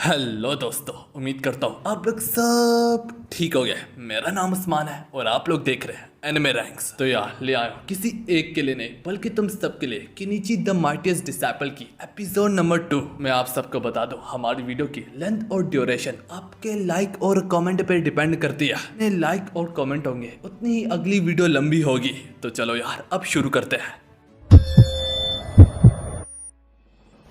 Hello दोस्तों, उम्मीद करता हूँ आप लोग सब ठीक हो गए। मेरा नाम उस्मान है और आप लोग देख रहे हैं एनिमे रैंक्स। तो यार ले आयो किसी एक के लिए नहीं बल्कि तुम सब के लिए किनिची द माइटिएस्ट डिसाइपल की एपिसोड नंबर 2। मैं आप सबको बता दूं, हमारी वीडियो की लेंथ और ड्यूरेशन आपके लाइक और कमेंट पे डिपेंड करती है। जितने लाइक और कमेंट होंगे उतनी ही अगली वीडियो लंबी होगी। तो चलो यार अब शुरू करते हैं।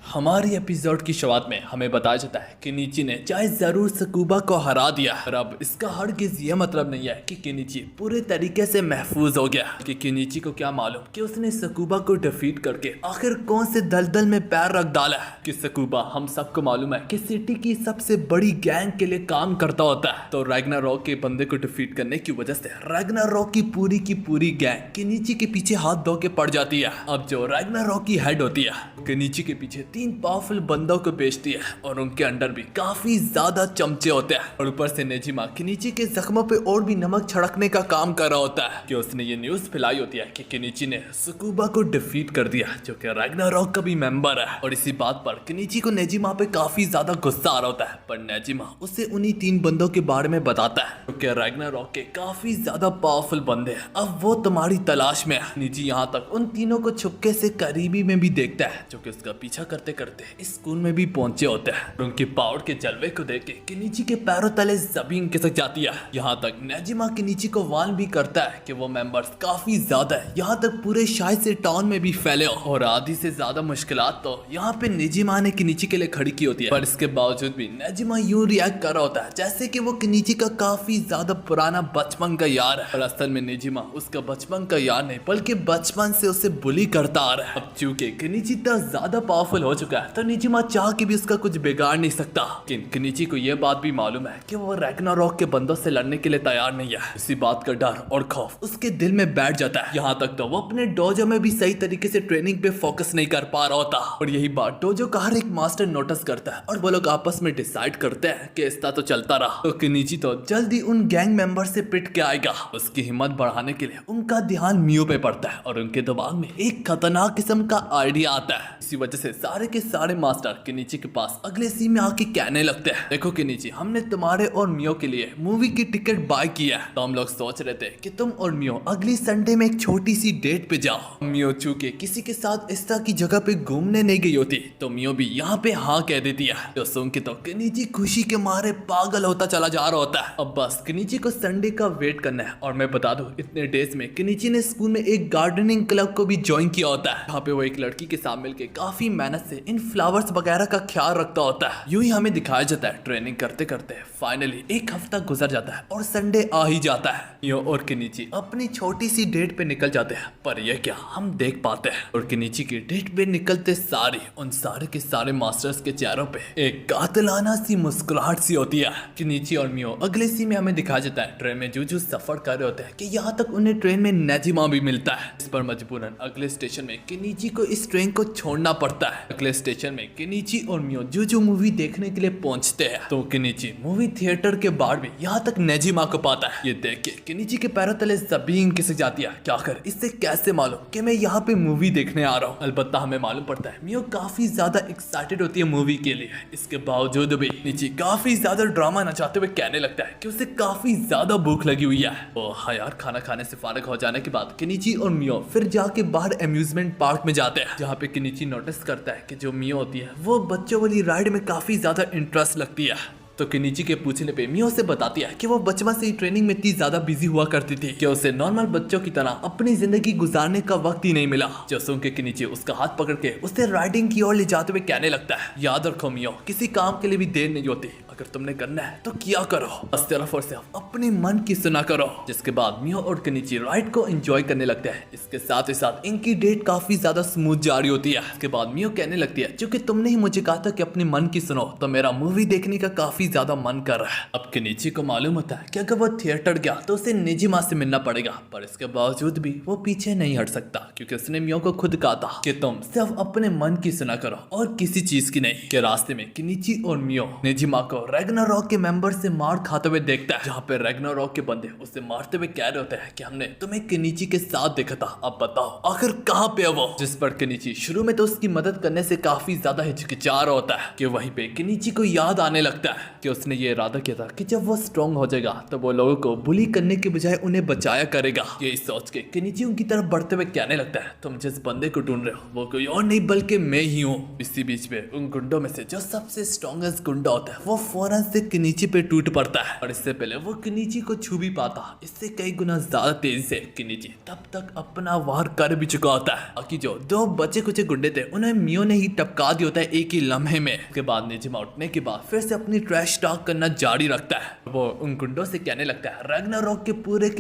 हमारी एपिसोड की शुरुआत में हमें बताया जाता है कि किनिची ने चाहे जरूर सकुबा को हरा दिया, पर अब इसका हरगिज ये मतलब नहीं है कि किनिची पूरे तरीके से महफूज हो गया। कि किनिची को क्या मालूम कि उसने सकुबा को डिफीट करके आखिर कौन से दलदल में पैर रख डाला है। कि सकुबा हम सबको मालूम है कि सिटी की सबसे बड़ी गैंग के लिए काम करता होता है। तो रैग्नारोक के बंदे को डिफीट करने की वजह से रैग्नारोक की पूरी गैंग किनिची के पीछे हाथ धो के पड़ जाती है। अब जो रैग्नारोक की हेड होती है किनिची के पीछे 3 पावरफुल बंदों को बेचती है और उनके अंडर भी काफी ज्यादा चमचे होते हैं। और ऊपर से नेजिमा किनिची के जख्मों पे और भी नमक छिड़कने का काम कर रहा होता है कि उसने ये न्यूज फैलाई होती है कि किनिची ने सकुबा को डिफीट कर दिया, जो कि रैग्नारोक का भी मेंबर है। और इसी बात पर किनिची को नेजिमा पे काफी ज्यादा गुस्सा आ रहा होता है, पर नेजिमा उसे उन्हीं 3 बंदों के बारे में बताता है जो कि रैग्नारोक के काफी ज्यादा पावरफुल बंदे हैं। अब वो तुम्हारी तलाश में है। किनिची यहाँ तक उन तीनों को छुपके से करीबी में भी देखता है, जो कि उसका पीछा करते करते इस स्कूल में भी पहुंचे होते हैं। उनके पावर के जलवे को देख के किनिची के पैरों तले जमीन खिसक जाती है। यहाँ तक नेजिमा किनिची को वार्न भी करता है कि वो मेंबर्स काफी ज्यादा है, यहाँ तक पूरे शायद से टाउन में भी फैले हो और आधी से ज्यादा मुश्किलात तो यहाँ पे नेजिमा ने किनिची के लिए खड़ी की होती है। पर इसके बावजूद भी नेजिमा यूं रिएक्ट कर रहा होता है जैसे कि वो किनिची का काफी ज्यादा पुराना बचपन का यार है। और असल में नेजिमा उसका बचपन का यार नहीं बल्कि बचपन से उसे बुली करता आ रहा है। अब चूंकि किनिची इतना ज्यादा पावरफुल हो चुका है तो नेजिमा चाह के भी उसका कुछ बिगाड़ नहीं सकता। लेकिन किनिची को यह बात भी मालूम है कि वो रैग्नारोक के बंदों से लड़ने के लिए तैयार नहीं है। इसी बात का डर और खौफ उसके दिल में बैठ जाता है। यहाँ तक तो वो अपने डोजो में भी सही तरीके से ट्रेनिंग पे फोकस नहीं कर पा रहा होता। और यही बात डोजो का हर एक मास्टर नोटिस करता है और वो लोग आपस में डिसाइड करते हैं कि इसका तो चलता रहा तो किनिची तो जल्दी उन गैंग मेंबर से पिट के आएगा। उसकी हिम्मत बढ़ाने के लिए उनका ध्यान मियो पे पड़ता है और उनके दिमाग में एक खतरनाक किस्म का आइडिया आता है। इसी वजह से सारे के सारे मास्टर किनिची के पास अगले सीन में आके कहने लगते हैं, देखो किनिची, हमने तुम्हारे और मियो के लिए मूवी की टिकट बाय किया है। तो हम लोग सोच रहे थे कि तुम और मियो अगली संडे में एक छोटी सी डेट पे जाओ। मियो चूंकि किसी के साथ इस तरह की जगह पे घूमने नहीं गई होती तो मियो भी यहाँ पे हाँ कह देती है। जो सुन के तो किनिची खुशी के मारे पागल होता चला जा रहा होता है। अब बस किनिची को संडे का वेट करना है। और मैं बता दूं, इतने डेज में किनिची ने स्कूल में एक गार्डनिंग क्लब को भी ज्वाइन किया होता है, जहाँ पे वो एक लड़की के साथ मिलकर काफी मेहनत से इन फ्लावर्स वगैरह का ख्याल रखता होता है। यूं ही हमें दिखाया जाता है ट्रेनिंग करते करते फाइनली एक हफ्ता गुजर जाता है और संडे आ ही जाता है। मियो और किनिची अपनी छोटी सी डेट पे निकल जाते हैं, पर यह क्या हम देख पाते हैं। और किनिची की डेट पे निकलते सारे उन सारे के सारे मास्टर्स के चेहरों पे एक कातिलाना सी मुस्कुराहट सी होती है। किनिची और मियो अगले सीन में हमें दिखाया जाता है ट्रेन में जूझू सफर कर रहे होते हैं कि यहाँ तक उन्हें ट्रेन में नेजिमा भी मिलता है। इस पर मजबूरन अगले स्टेशन में किनिची को इस ट्रेन को छोड़ना पड़ता है। अगले स्टेशन में किनिची और मियो जूजू मूवी देखने के लिए पहुंचते हैं। तो किनिची मूवी थिएटर के बाहर भी यहाँ तक नेजिमा को पाता है। ये देख के किनिची के पैरों तले जमीन खिसक जाती है। क्या कर इससे कैसे मालूम कि मैं यहाँ पे मूवी देखने आ रहा हूँ। अलबत्ता हमें मालूम पड़ता है मियो काफी ज्यादा एक्साइटेड होती है मूवी के लिए। इसके बावजूद भी किनिची काफी ज्यादा ड्रामा नचाते हुए कहने लगता है कि उसे काफी ज्यादा भूख लगी हुई है। ओ हाँ यार, खाना खाने से फारिग हो जाने के बाद किनिची और मियो फिर जाके बाहर अम्यूजमेंट पार्क में जाते हैं, जहाँ पे किनिची नोटिस करता है कि जो मियो होती है वो बच्चों वाली राइड में काफी ज्यादा इंटरेस्ट लगती है। तो किनिची के पूछने पे मियो से बताती है कि वो बचपन से ही ट्रेनिंग में इतनी ज्यादा बिजी हुआ करती थी कि उसे नॉर्मल बच्चों की तरह अपनी जिंदगी गुजारने का वक्त ही नहीं मिला। जो सुन के किनिची उसका हाथ पकड़ के उसे राइडिंग की ओर ले जाते हुए कहने लगता है, याद रखो मियो, किसी काम के लिए भी देर नहीं होती। अगर तुमने करना है तो किया करो, बस सिर्फ और सिर्फ अपने मन की सुना करो। जिसके बाद मियो और किनिची राइड को एंजॉय करने लगते हैं। इसके साथ ही साथ इनकी डेट काफी ज्यादा स्मूथ जारी होती है। इसके बाद मियो कहने लगती है, क्योंकि तुमने ही मुझे कहा था कि अपने मन की सुनो, तो मेरा मूवी देखने का काफी काफी ज्यादा मन कर रहा है। अब केनिची को मालूम होता है कि अगर वो थिएटर गया तो उसे निजिमा से मिलना पड़ेगा, पर इसके बावजूद भी वो पीछे नहीं हट सकता क्योंकि उसने मियो को खुद कहा था कि तुम सिर्फ अपने मन की सुना करो और किसी चीज की नहीं। के रास्ते में केनिची और मियो निजिमा को रैग्नारॉक के मेंबर से मार खाते हुए देखता है, जहाँ पे रैग्नारॉक के बंदे उसे मारते हुए कह रहे होते हैं कि हमने तुम्हें केनिची के साथ देखा था, अब बताओ आखिर कहाँ पे है वो। जिस पर केनिची शुरू में तो उसकी मदद करने से काफी ज्यादा हिचकिचा रहा होता है कि वहीं पे केनिची को याद आने लगता है कि उसने ये इरादा किया था कि जब वो स्ट्रॉन्ग हो जाएगा तो वो लोगों को बुली करने के बजाय उन्हें बचाया करेगा। ये सोच के केनिची उनकी तरफ बढ़ते हुए कहने लगता है, तुम जिस बंदे को ढूंढ रहे हो वो कोई और नहीं बल्कि मैं ही हूँ। इसी बीच में उन गुंडों में से जो सबसे स्ट्रॉन्गेस्ट गुंडा होता है वो फौरन से केनिची पे टूट पड़ता है और इससे पहले वो केनिची को छू भी पाता, इससे कई गुना ज्यादा तेजी से केनिची तब तक अपना वार कर भी चुका होता है। बाकी जो दो बचे कुछ गुंडे थे उन्हें मियो ने ही टपका दिया होता है एक ही लम्हे में। उसके बाद निजिमा उठने के बाद फिर से अपनी ट्रैश टॉक करना जारी रखता है। वो उन गुंडों से कहने लगता है, रैग्नारॉक के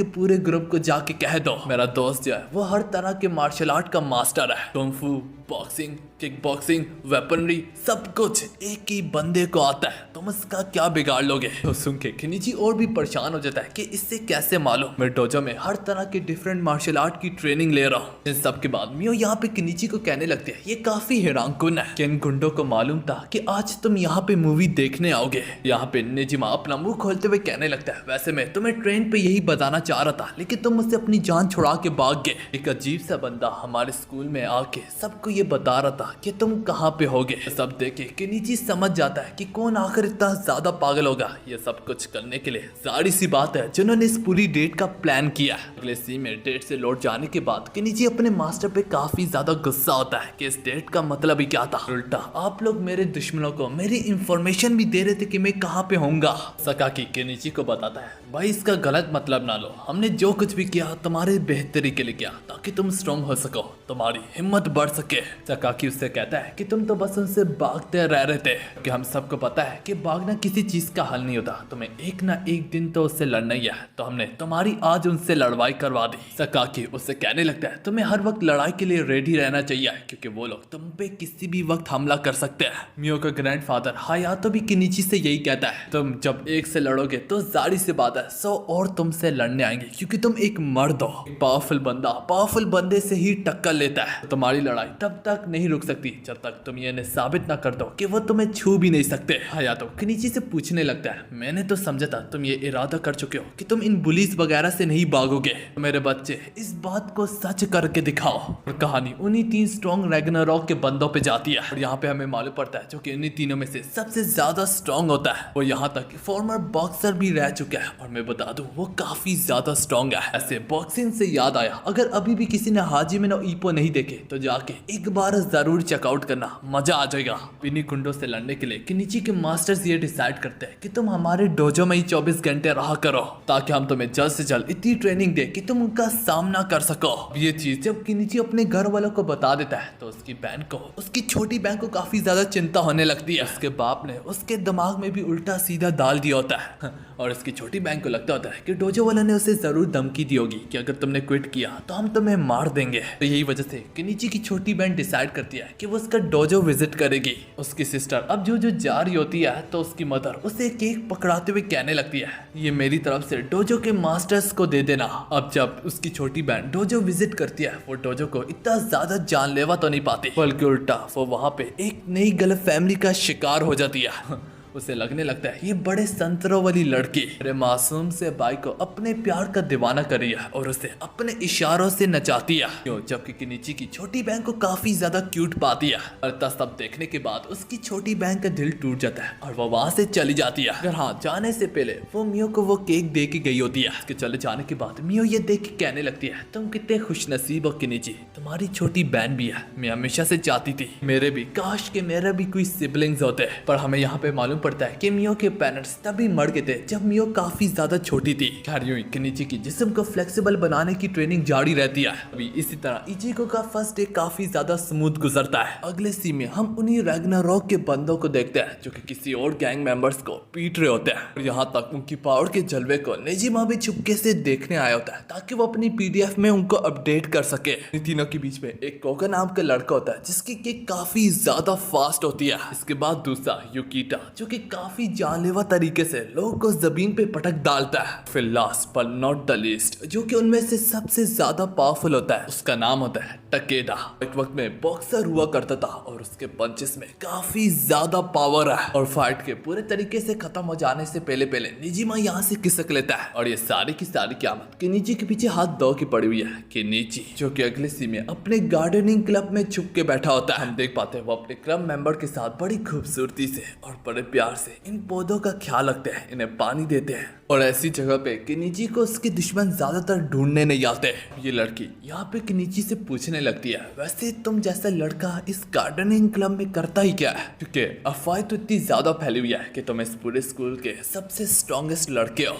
पूरे ग्रुप को जाके कह दो मेरा दोस्त जो है वो हर तरह के मार्शल आर्ट का मास्टर है, kung fu, boxing, kick boxing, weaponry, सब कुछ एक ही बंदे को आता है, तुम इसका क्या बिगाड़ लोगे। तो सुन के केनिची और भी परेशान हो जाता है कि इससे कैसे मालूम, मैं डोजो में हर तरह के डिफरेंट मार्शल आर्ट की ट्रेनिंग ले रहा हूँ। इन सब के बाद मियो यहाँ पे केनिची को कहने लगते हैं, ये काफी हैरानकुन है कि इन गुंडों को मालूम था कि आज तुम यहाँ पे मूवी देखने आओगे। यहाँ पे निजिमा अपना मुंह खोलते हुए कहने लगता है, वैसे मैं तुम्हें ट्रेन पे यही बताना चाह रहा था लेकिन तुम मुझसे अपनी जान छुड़ा के भाग गए। एक अजीब सा बंदा हमारे स्कूल में आके सबको ये बता रहा था कि तुम कहाँ पे होगे। सब देखे केनिची समझ जाता है कि कौन आखिर इतना ज्यादा पागल होगा ये सब कुछ करने के लिए। जाहिर सी बात है जिन्होंने इस पूरी डेट का प्लान किया। अगले सीन में डेट से लौट जाने के बाद केनिची अपने मास्टर पे काफी ज्यादा गुस्सा होता है कि इस डेट का मतलब ही क्या था। उल्टा आप लोग मेरे दुश्मनों को मेरी इंफॉर्मेशन भी दे रहे थे कि मैं कहाँ पे होऊंगा। सकाकी केनिची को बताता है, भाई इसका गलत मतलब ना लो, हमने जो कुछ भी किया तुम्हारे बेहतरी के लिए किया ताकि तुम स्ट्रॉन्ग हो सको, तुम्हारी हिम्मत बढ़ सके। सकाकी उससे कहता है कि तुम तो बस उनसे भागते रह रहे थे कि हम सबको पता है कि भागना किसी चीज का हल नहीं होता, तुम्हें एक ना एक दिन तो उससे लड़ना ही है, तो हमने तुम्हारी आज उनसे लड़वाई करवा दी। सकाकी उससे कहने लगता है, तुम्हें हर वक्त लड़ाई के लिए रेडी रहना चाहिए क्योंकि वो लोग तुम पे किसी भी वक्त हमला कर सकते हैं। मियो का ग्रैंडफादर हायातो भी केनिची से यही कहता है, तुम जब एक से लड़ोगे तो जाहिर सी बात है 100 और तुमसे लड़ने आएंगे क्योंकि तुम एक मर्द हो। पावरफुल बंदा पावरफुल बंदे से ही टक्कर लेता है, तुम्हारी लड़ाई तब तक नहीं रुक सकती जब तक तुम ये साबित ना कर दो कि वो तुम्हें छू भी नहीं सकते। हायातो केनिची से पूछने लगता है, मैंने तो समझा था तुम ये इरादा कर चुके हो कि तुम इन बुलीज वगैरह से नहीं भागोगे, मेरे बच्चे इस बात को सच करके दिखाओ। और कहानी उन्हीं 3 स्ट्रॉन्ग रैग्नारॉक के बंदों पे जाती है और यहाँ पे हमें मालूम पड़ता है जो कि इन्हीं तीनों में से सबसे ज्यादा स्ट्रॉन्ग होता है वो यहाँ तक फॉर्मर बॉक्सर भी रह चुका है और मैं बता दूं वो काफी ज्यादा स्ट्रॉन्ग है। ऐसे बॉक्सिंग से याद आया, अगर अभी भी किसी ने हाजिमे नो ईप्पो नहीं देखे तो जाके एक बार जरूर चेकआउट करना, मजा आ जाएगा। इन्हीं गुंडों से लड़ने के लिए केनिची के मास्टर्स ये डिसाइड करते हैं कि तुम हमारे डोजो में ही 24 घंटे रहा करो ताकि हम तुम्हें जल्द से जल्द इतनी ट्रेनिंग दे कि तुम उनका सामना कर सको। ये चीज जब केनिची अपने घर वालों को बता देता है तो उसकी बहन को, उसकी छोटी बहन को काफी ज्यादा चिंता होने लगती है। उसके बाप ने उसके दिमाग में भी उल्टा सीधा डाल दिया होता है और उसकी छोटी बहन को लगता होता है कि डोजो वालों ने उसे जरूर धमकी दी होगी कि अगर तुमने क्विट किया तो हम तुम्हें मार देंगे। तो यही वजह से केनिची की छोटी बहन डिसाइड करती है कि वो उसका डोजो विजिट करेगी। उसकी सिस्टर अब जो जा रही होती है तो उसकी मदर उसे केक पकड़ाते हुए कहने लगती है, ये मेरी तरफ से डोजो के मास्टर्स को दे देना। अब जब उसकी छोटी बहन डोजो विजिट करती है वो डोजो को इतना ज्यादा जानलेवा तो नहीं पाती, बल्कि उल्टा वो वहाँ पे एक नई गलत फैमिली का शिकार हो जाती है। उसे लगने लगता है ये बड़े संतरों वाली लड़की मेरे मासूम से भाई को अपने प्यार का दीवाना कर रही है और उसे अपने इशारों से नचाती है, क्यों जबकि केनिची की छोटी बहन को काफी ज्यादा क्यूट पाती है। और सब देखने के बाद उसकी छोटी बहन का दिल टूट जाता है और वो वहाँ से चली जाती है। अगर हाँ जाने से पहले वो मियो को वो केक दे के गई होती है। उसके चले जाने के बाद मियो ये देख के कहने लगती है, तुम कितने खुशनसीब हो केनिची, तुम्हारी छोटी बहन भी है। मैं हमेशा से चाहती थी मेरे भी, काश के मेरे भी कोई सिबलिंग्स होते, पर हमें यहाँ पे मालूम पड़ता है कि मियो के पेरेंट्स तभी मर गए थे जब मियो काफी ज्यादा छोटी थी। खैर यूं ही केनिची की जिस्म को फ्लेक्सिबल बनाने की ट्रेनिंग जारी रहती है। अभी इसी तरह इचिको का फर्स्ट डे काफी ज्यादा स्मूथ गुजरता है। अगले सीन में हम उन्हीं रैग्नारॉक के बंदों को देखते हैं जो कि किसी और गैंग मेंबर्स को पीट रहे होते हैं और यहाँ तक उनकी पावर के जलवे को निजिमा भी चुपके से देखने आया होता है ताकि वो अपनी पीडीएफ में उनको अपडेट कर सके। इन तीनों के बीच में एक कोका नाम का लड़का होता है जिसकी किक काफी ज्यादा फास्ट होती है। इसके बाद दूसरा युकिटा जो कि काफी जानलेवा तरीके से लोगों को जमीन पे पटक डालता है। फिर लास्ट पर नॉट द लीस्ट, जो कि उनमें से सबसे ज्यादा पावरफुल होता है, उसका नाम होता है टकेडा। एक वक्त में बॉक्सर हुआ करता था और उसके पंचेस में काफी ज्यादा पावर है और फाइट के पूरे तरीके से खत्म हो जाने से पहले पहले निजिमा यहाँ से खिसक लेता है और ये सारी की सारी क़यामत केनिची के पीछे हाथ धो की पड़ी हुई है। केनिची जो कि अगले सीन में अपने गार्डनिंग क्लब में छुप के बैठा होता है। हम देख पाते हैं वो अपने क्लब मेंबर के साथ बड़ी खूबसूरती से और बड़े प्यार से इन पौधों का ख्याल रखते हैं, इन्हें पानी देते हैं और ऐसी जगह पे केनिची को उसके दुश्मन ज्यादातर ढूंढने नहीं आते। ये लड़की यहाँ पे केनिची से पूछने लगती है, वैसे तुम जैसा लड़का इस गार्डनिंग क्लब में करता ही क्या है, क्योंकि अफवाहें तो इतनी ज्यादा फैली हुई है कि तुम इस पूरे स्कूल के सबसे स्ट्रॉन्गेस्ट लड़के हो।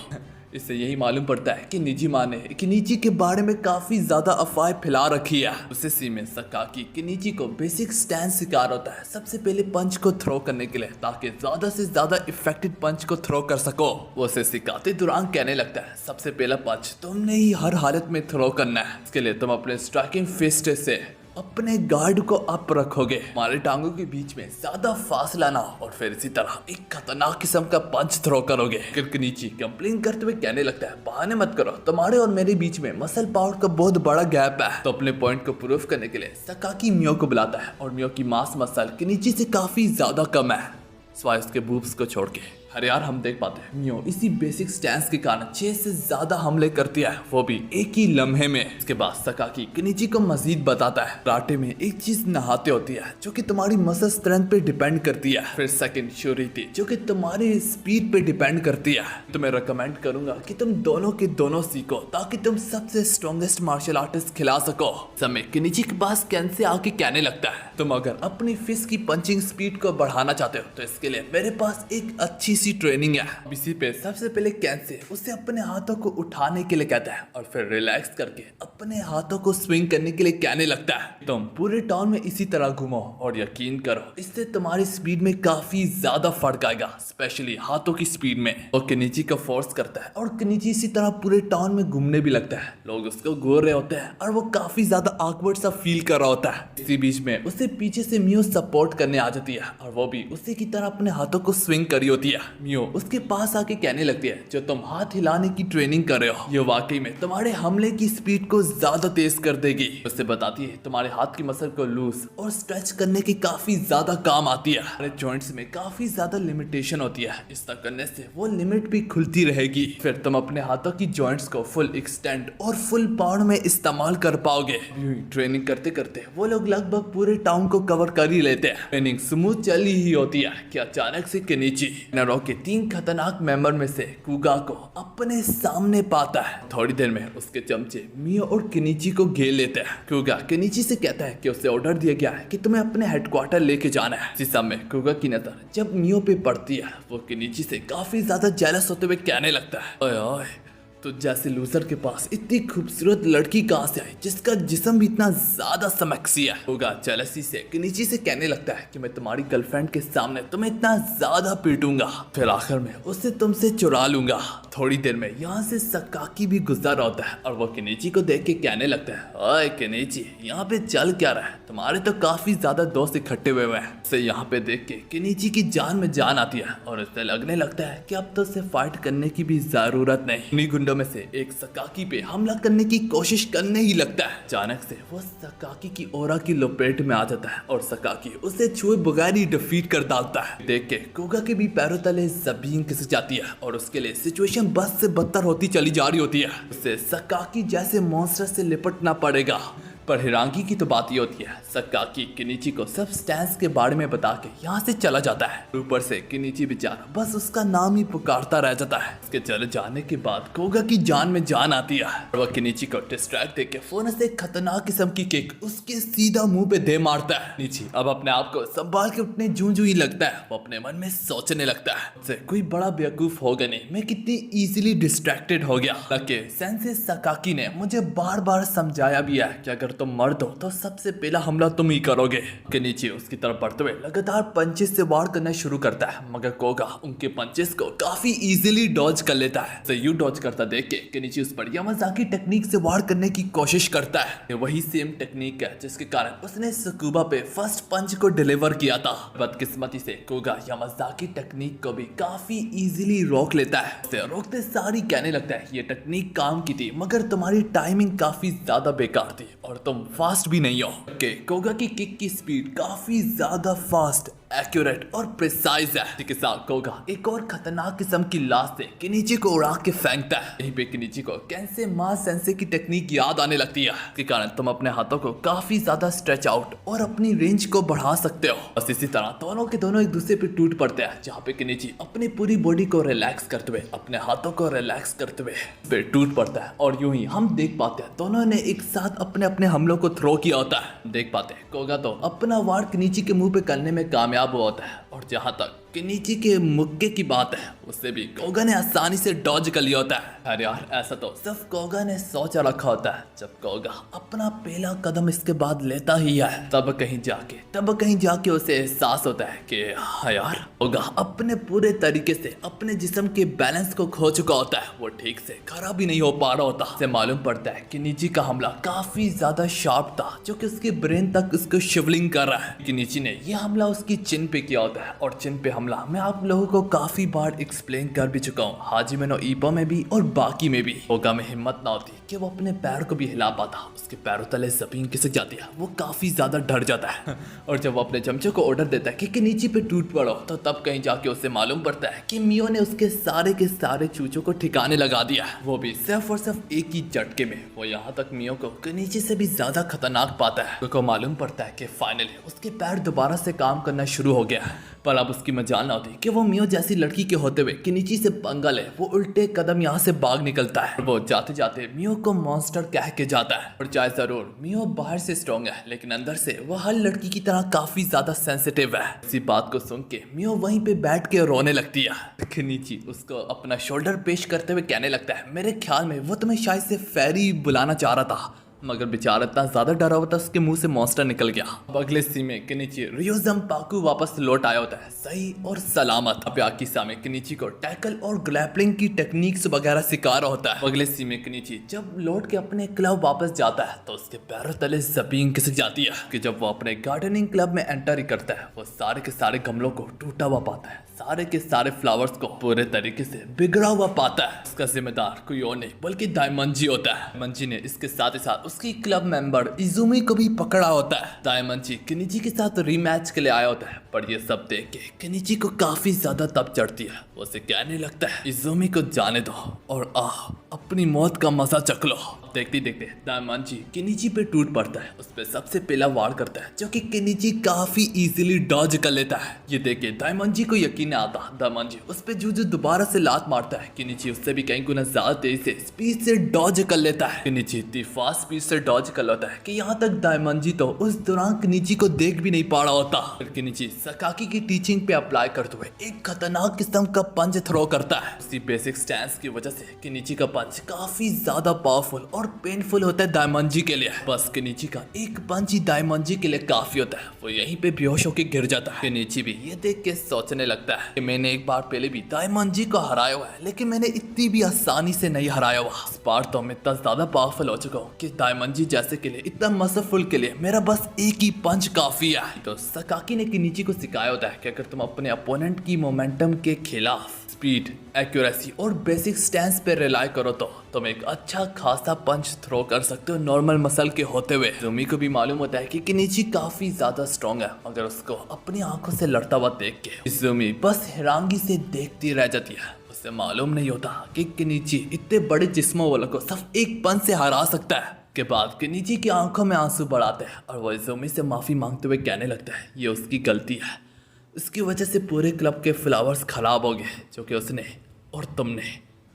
इससे यही मालूम पड़ता है कि निजिमा ने केनिची के बारे में काफी ज्यादा अफवाहें फैला रखी है। उसे सी में सकाकी केनिची को बेसिक स्टैंड सिखा होता है, सबसे पहले पंच को थ्रो करने के लिए, ताकि ज्यादा से ज्यादा इफेक्टिव पंच को थ्रो कर सको। वो उसे सिखाते दौरान कहने लगता है, सबसे पहला पंच तुमने ही हर हालत में थ्रो करना है, इसके लिए तुम अपने स्ट्राइकिंग फिस्ट से अपने गार्ड को अप रखोगे, हमारे टांगों के बीच में ज्यादा फासला ना हो और फिर इसी तरह एक खतरनाक किस्म का पंच थ्रो करोगे। केनिची कंप्लेन करते हुए कहने लगता है, बहाने मत करो, तुम्हारे और मेरे बीच में मसल पावर का बहुत बड़ा गैप है। तो अपने पॉइंट को प्रूफ करने के लिए सकाकी मियो को बुलाता है और मियो की मास मसल केनिची से काफी ज्यादा कम है, सिवाय उसके बूब्स को छोड़ के। अरे यार हम देख पाते हैं मियो इसी बेसिक स्टैंस के कारण 6 से ज्यादा हमले करती है, वो भी एक ही लम्हे में। इसके बाद सकाकी केनिची को मजीद बताता है, कराटे में एक चीज नहाते होती है जो कि तुम्हारी मसल स्ट्रेंथ पे डिपेंड करती है, फिर सेकंड श्योरिटी जो कि तुम्हारी स्पीड पे डिपेंड करती है। तो मैं रिकमेंड करूंगा कि तुम दोनों के दोनों सीखो ताकि तुम सबसे स्ट्रॉन्गेस्ट मार्शल आर्टिस्ट खिला सको। समय केनिची के पास कैन से आके कहने लगता है, तुम अगर अपनी फिस्ट की पंचिंग स्पीड को बढ़ाना चाहते हो तो इसके लिए मेरे पास एक अच्छी ट्रेनिंग है। इसी पे सबसे पहले कैन से उसे अपने हाथों को उठाने के लिए कहता है और फिर रिलैक्स करके अपने हाथों को स्विंग करने के लिए कहने लगता है, तुम पूरे टाउन में इसी तरह घूमो और यकीन करो इससे तुम्हारी स्पीड में काफी ज्यादा फर्क आएगा, स्पेशली हाथों की स्पीड में। और केनिची को फोर्स करता है और केनिची इसी तरह पूरे टाउन में घूमने भी लगता है। लोग उसको घूर रहे होते हैं और वो काफी ज्यादा ऑकवर्ड सा फील कर रहा होता है। इसी बीच में उसे पीछे से मियो सपोर्ट करने आ जाती है और वो भी उसी की तरह अपने हाथों को स्विंग करी होती है। मियो उसके पास आके कहने लगती है, जो तुम हाथ हिलाने की ट्रेनिंग कर रहे हो ये वाकई में तुम्हारे हमले की स्पीड को ज्यादा तेज कर देगी। उससे बताती है तुम्हारे हाथ की मसल को लूज और स्ट्रेच करने की काफी ज्यादा काम आती है। हमारे जॉइंट्स में काफी ज्यादा लिमिटेशन होती है, इस तरह करने से वो लिमिट भी खुलती रहेगी, फिर तुम अपने हाथों की जॉइंट्स को फुल एक्सटेंड और फुल पावर में इस्तेमाल कर पाओगे। ट्रेनिंग करते करते वो लोग लगभग पूरे टाउन को कवर कर ही लेते हैं। ट्रेनिंग स्मूथ चली ही होती है कि अचानक से केनिची नारो के 3 खतरनाक मेंबर में से कुगा को अपने सामने पाता है। थोड़ी देर में उसके चमचे मियो और केनिची को घेर लेते हैं। कुगा केनिची से कहता है कि उसे ऑर्डर दिया गया है कि तुम्हें अपने हेडक्वार्टर लेके जाना है। इसी समय कुगा की नजर जब मियो पे पड़ती है वो केनिची से काफी ज्यादा जेलस होते हुए कहने लगता है, ओए ओए तो जैसे लूजर के पास इतनी खूबसूरत लड़की कहां से आई जिसका जिस्म भी इतना ज्यादा समक्सी है। होगा जेलसी से केनिची से कहने लगता है कि मैं तुम्हारी गर्लफ्रेंड के सामने तुम्हें इतना ज्यादा पीटूंगा, फिर आखिर में उसे तुमसे चुरा लूंगा। थोड़ी देर में यहाँ से सकाकी भी गुजर होता है और वो केनिची को देख के कहने लगता है, ओए केनिची यहाँ पे चल क्या रहा है, तुम्हारे तो काफी ज्यादा दोस्त इकट्ठे हुए हैं। उसे यहाँ पे देख के केनिची की जान में जान आती है और उसे लगने लगता है कि अब तो उसे फाइट करने की भी जरूरत नहीं। गुंडों में से एक सकाकी पे हमला करने की कोशिश करने ही लगता है। अचानक से वो सकाकी की ओरा की लपेट में आ जाता है और सकाकी उसे छुए बगैर ही डिफीट कर डालता है। देख के कुगा के भी पैरों तले जमीन खिसक जाती है और उसके लिए सिचुएशन बस से बदतर होती चली जा रही होती है। उसे सकाकी जैसे मॉन्स्टर से लिपटना पड़ेगा। पर हैरानगी की तो बात ये होती है, सकाकी केनिची को सब स्टैंस के बारे में बता के यहाँ से चला जाता है। ऊपर से केनिची बेचारा बस उसका नाम ही पुकारता रह जाता है। उसके चले जाने के बाद कोगा की जान में जान आती है और वह केनिची को डिस्ट्रैक्ट देके फोन से खतरनाक किस्म की किक उसके सीधा मुंह पे दे मारता है। केनिची अब अपने आप को संभाल के उठने जूझू ही लगता है। वो अपने मन में सोचने लगता है, कोई बड़ा बेवकूफ होगा नहीं, मैं कितनी इजीली डिस्ट्रैक्टेड हो गया। सेंसे सकाकी ने मुझे बार बार समझाया भी है कि अगर तुम मर्द हो तो सबसे पहला हमला तुम ही करोगे। केनिची उसकी तरफ बढ़ते हुए लगातार पंचेस से वार करना शुरू करता है, मगर कोगा उनके पंचेस को काफी इजीली डॉज कर लेता है। उसे यू डॉज करता देख के केनिची उस पर यामाजाकी टेक्निक से वार करने की कोशिश करता है। ये वही सेम टेक्निक है जिसके कारण उसने सुकुबा पे फर्स्ट पंच को डिलीवर किया था। बदकिस्मती से कोगा यामाजाकी टेक्निक को भी काफी इजीली रोक लेता है। उसे रोकते सारी कहने लगता है ये टेक्निक काम की थी, मगर तुम्हारी टाइमिंग काफी ज्यादा बेकार थी और तुम फास्ट भी नहीं हो। कोगा की किक की स्पीड काफी ज्यादा फास्ट, एक्यूरेट और प्रिसाइज है। इसी के साथ कोगा एक और खतरनाक किस्म की लाश से केनिची को उड़ा के फेंकता है। यहीं पे केनिची को कैंसे मा सेंसे की टेक्निक याद आने लगती है। इसके कारण तुम अपने हाथों को काफी ज्यादा स्ट्रेच आउट और अपनी रेंज को बढ़ा सकते हो। बस इसी तरह दोनों के दोनों एक दूसरे पे टूट पड़ते हैं, जहाँ पे केनिची अपनी पूरी बॉडी को रिलैक्स करते हुए, अपने हाथों को रिलैक्स करते हुए फिर टूट पड़ता है। और यूं ही हम देख पाते हैं दोनों ने एक साथ अपने अपने हमलों को थ्रो किया होता है। देख पाते हैं कोगा तो अपना वार केनिची के मुंह पे करने में कामयाब हुआ होता है, और जहां तक केनिची के मुक्के की बात है उससे भी कोगा ने आसानी से डॉज कर लिया होता है। अरे यार ऐसा तो सिर्फ कोगा ने सोचा रखा होता है। जब कोगा अपना पहला कदम इसके बाद लेता ही है तब कहीं जाके उसे एहसास होता है कि हाँ यार, कोगा अपने पूरे तरीके से अपने जिस्म के बैलेंस को खो चुका होता है। वो ठीक से खड़ा भी नहीं हो पा रहा होता। से मालूम पड़ता है कि केनिची का हमला काफी ज्यादा शार्प था, जो कि उसके ब्रेन तक उसको शिवलिंग कर रहा है। केनिची ने यह हमला उसकी चिन पे किया होता है, और चिन पे हमला मैं आप लोगों को काफी बार एक्सप्लेन कर भी चुका हूँ, हाजिमे नो इप्पो में भी और बाकी में भी। कोगा में हिम्मत ना होती कि वो अपने पैर को भी हिला पाता। उसके पैरों तले जमीन खिसक जाती है, वो काफी ज्यादा डर जाता है। और जब वो अपने चमचे को ऑर्डर देता है कि केनिची पे टूट पड़ो, तो तब कहीं जाके उसे मालूम पड़ता है कि मियो ने उसके सारे के सारे चूचों को ठिकाने लगा दिया, वो भी सिर्फ और सिर्फ एक ही झटके में। वो यहाँ तक मियो को केनिची से भी ज्यादा खतरनाक पाता है। तो मालूम पड़ता है कि फाइनली उसके पैर दोबारा से काम करना शुरू हो गया है। पर अब उसकी मजाल ना होती कि वो मियो जैसी लड़की के होते हुए केनिची से पंगा ले। वो उल्टे कदम यहाँ से भाग निकलता है। वो जाते जाते मियो को मॉन्स्टर कह के जाता है। और चाहे जरूर मियो बाहर से स्ट्रॉन्ग है, लेकिन अंदर से वो हर लड़की की तरह काफी ज्यादा सेंसिटिव है। इसी बात को सुन के मियो वहीं पे बैठ के रोने लगती है। केनिची उसको अपना शोल्डर पेश करते हुए कहने लगता है, मेरे ख्याल में वो तुम्हें शायद से फेरी बुलाना चाह रहा था, मगर बेचारा इतना ज्यादा डरा हुआ था उसके मुंह से मॉन्स्टर निकल गया। अब अगले सीन में केनिची रियोजम्पाकू वापस लौट आया होता है, सही और सलामत। अब आकी सामने केनिची को टैकल और ग्रैपलिंग की टेक्निक्स वगैरह सिखा रहा होता है। अगले सीन में केनिची जब लौट के अपने क्लब वापस जाता है तो उसके पैरों तले जमीन खिसक जाती है। कि जब वो अपने गार्डनिंग क्लब में एंटर ही करता है, वो सारे के सारे गमलों को टूटा हुआ पाता है, सारे के सारे फ्लावर्स को पूरे तरीके से बिगड़ा हुआ पाता है। इसका जिम्मेदार कोई और नहीं बल्कि दाइमंजी होता है। दाइमंजी ने इसके साथ ही साथ उसकी क्लब मेंबर इजुमी को भी पकड़ा होता है। दाइमंजी केनिची के साथ रीमैच के लिए आया होता है, पर ये सब देख के केनिची को काफी ज्यादा तप चढ़ती है। वो उसे कहने लगता है, इजुमी को जाने दो और अपनी मौत का मजा चख लो। देखते देखते दाइमंजी केनिची पे टूट पड़ता है। उस पे सबसे पहला वार करता है, जो कि केनिची काफी इजीली डॉज कर लेता है। ये देख के दाइमंजी को यकीन नहीं आता। दाइमंजी उस पे जूजू दोबारा से लात मारता है। केनिची उससे भी कई गुना ज्यादा तेज से स्पीड से डॉज कर लेता है। केनिची इतनी फास्ट स्पीड से डॉज कर लेता है कि यहाँ तक दाइमंजी तो उस दौरान केनिची को देख भी नहीं पा रहा होता। फिर केनिची सकाकी की टीचिंग पे अप्लाई करते हुए एक खतरनाक किस्म का पंच थ्रो करता है। उसी बेसिक स्टैंस की वजह से केनिची का पंच काफी ज्यादा पावरफुल और पेनफुल होता है दाइमंजी के लिए। बस केनिची का एक पंच ही दाइमंजी के लिए काफी होता है। वो यहीं पे बेहोश होकर गिर जाता है। केनिची भी ये देख के सोचने लगता है कि मैंने एक बार पहले भी दाइमंजी को हराया हुआ है, लेकिन मैंने इतनी भी आसानी से नहीं हराया हुआ। इस बार तो मैं इतना ज्यादा पावरफुल हो चुका हूँ कि दाइमंजी जैसे के लिए, इतना मसरफुल के लिए मेरा बस एक ही पंच काफी है। तो सकाकी ने केनिची को सिखाया होता है कि अगर तुम अपने अपोनेंट की मोमेंटम के खिलाफ स्पीड, एक्यूरेसी और बेसिक स्टैंस पे रिलाई करो तो तुम एक अच्छा खासा पंच थ्रो कर सकते हो नॉर्मल मसल के होते हुए। तुमी को भी मालूम होता है कि केनिची काफी ज्यादा स्ट्रॉन्ग है, मगर उसको अपनी आंखों से लड़ता हुआ देख के इजुमी बस हैरानगी से देखती रह जाती है। उसे मालूम नहीं होता कि केनिची इतने बड़े जिस्मों वालों को सिर्फ एक पंच से हरा सकता है। के बाद केनिची की आंखों में आंसू बढ़ाते हैं और वो इजुमी से माफी मांगते हुए कहने लगता है, ये उसकी गलती है, इसकी वजह से पूरे क्लब के फ्लावर्स खराब हो गए जो कि उसने और तुमने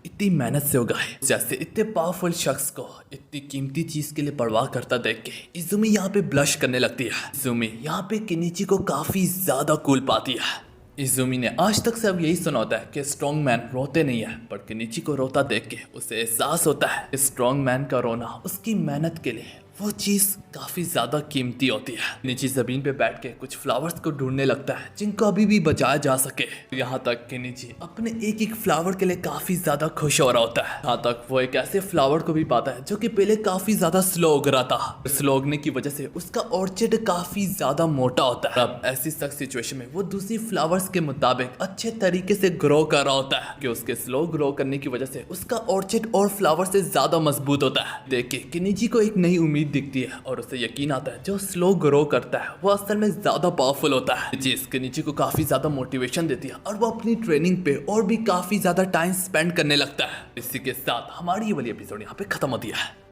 इतनी मेहनत से उगाए। जैसे इतने पावरफुल शख्स को इतनी कीमती चीज के लिए परवाह करता देख के इजुमी यहाँ पे ब्लश करने लगती है। इजुमी यहाँ पे केनिची को काफी ज्यादा कूल पाती है। इजुमी ने आज तक सब यही सुना होता है कि स्ट्रॉन्ग मैन रोते नहीं है, पर केनिची को रोता देख के उसे एहसास होता है स्ट्रॉन्ग मैन का रोना उसकी मेहनत के लिए वो चीज काफी ज्यादा कीमती होती है। निची जमीन पे बैठ के कुछ फ्लावर्स को ढूंढने लगता है जिनको अभी भी बचाया जा सके। यहाँ तक कि निची अपने एक एक फ्लावर के लिए काफी ज्यादा खुश हो रहा होता है। यहाँ तक वो एक ऐसे फ्लावर को भी पाता है जो कि पहले काफी ज्यादा स्लो उग रहा था। स्लो उगने की वजह से उसका ऑर्चिड काफी ज्यादा मोटा होता है। अब ऐसी सख्त सिचुएशन में वो दूसरी फ्लावर्स के मुताबिक अच्छे तरीके से ग्रो कर रहा होता है कि उसके स्लो ग्रो करने की वजह से उसका ऑर्चिड और फ्लावर से ज्यादा मजबूत होता है। देख के किनिची को एक नई उम्मीद दिखती है और उसे यकीन आता है जो स्लो ग्रो करता है वो असल में ज्यादा पावरफुल होता है। चीज किनिची को काफी ज्यादा मोटिवेशन देती है और वो अपनी ट्रेनिंग पे और भी काफी ज्यादा टाइम स्पेंड करने लगता है। इसी के साथ हमारी ये वाली एपिसोड यहाँ पे खत्म होती है।